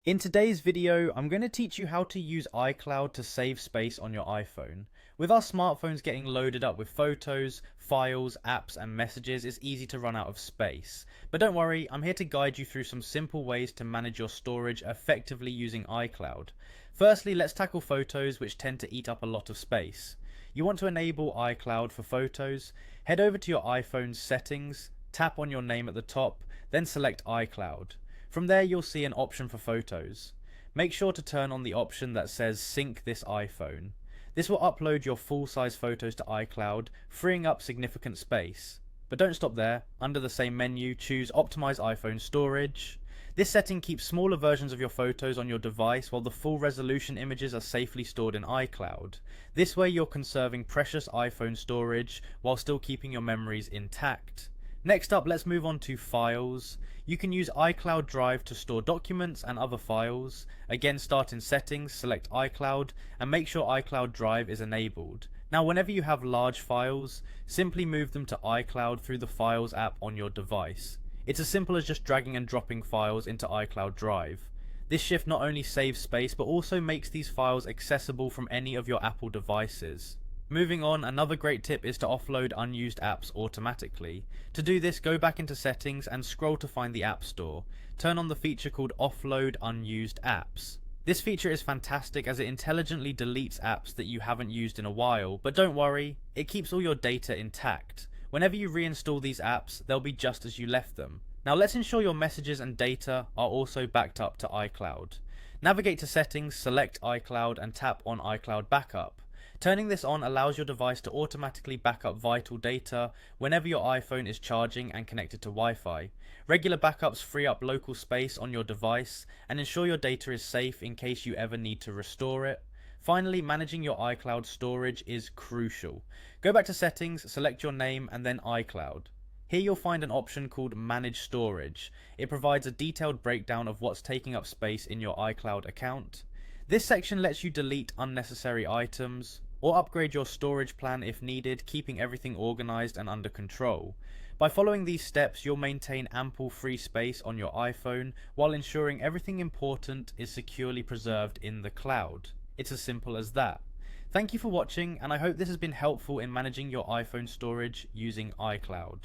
In today's video, I'm going to teach you how to use iCloud to save space on your iPhone. With our smartphones getting loaded up with photos, files, apps, and messages, it's easy to run out of space. But don't worry, I'm here to guide you through some simple ways to manage your storage effectively using iCloud. Firstly, let's tackle photos, which tend to eat up a lot of space. You want to enable iCloud for photos. Head over to your iPhone's settings, tap on your name at the top, then select iCloud. From there you'll see an option for photos. Make sure to turn on the option that says sync this iPhone. This will upload your full-size photos to iCloud, freeing up significant space. But don't stop there. Under the same menu, choose optimize iPhone storage. This setting keeps smaller versions of your photos on your device while the full resolution images are safely stored in iCloud. This way you're conserving precious iPhone storage while still keeping your memories intact. Next up, let's move on to files. You can use iCloud Drive to store documents and other files. Again, start in settings, select iCloud, and make sure iCloud Drive is enabled. Now, whenever you have large files, simply move them to iCloud through the Files app on your device. It's as simple as just dragging and dropping files into iCloud Drive. This shift not only saves space, but also makes these files accessible from any of your Apple devices. Moving on, another great tip is to offload unused apps automatically. To do this, go back into settings and scroll to find the App Store. Turn on the feature called Offload Unused Apps. This feature is fantastic as it intelligently deletes apps that you haven't used in a while, but don't worry, it keeps all your data intact. Whenever you reinstall these apps, they'll be just as you left them. Now let's ensure your messages and data are also backed up to iCloud. Navigate to Settings, select iCloud and tap on iCloud Backup. Turning this on allows your device to automatically back up vital data whenever your iPhone is charging and connected to Wi-Fi. Regular backups free up local space on your device and ensure your data is safe in case you ever need to restore it. Finally, managing your iCloud storage is crucial. Go back to Settings, select your name and then iCloud. Here you'll find an option called Manage Storage. It provides a detailed breakdown of what's taking up space in your iCloud account. This section lets you delete unnecessary items, or upgrade your storage plan if needed, keeping everything organized and under control. By following these steps, you'll maintain ample free space on your iPhone while ensuring everything important is securely preserved in the cloud. It's as simple as that. Thank you for watching, and I hope this has been helpful in managing your iPhone storage using iCloud.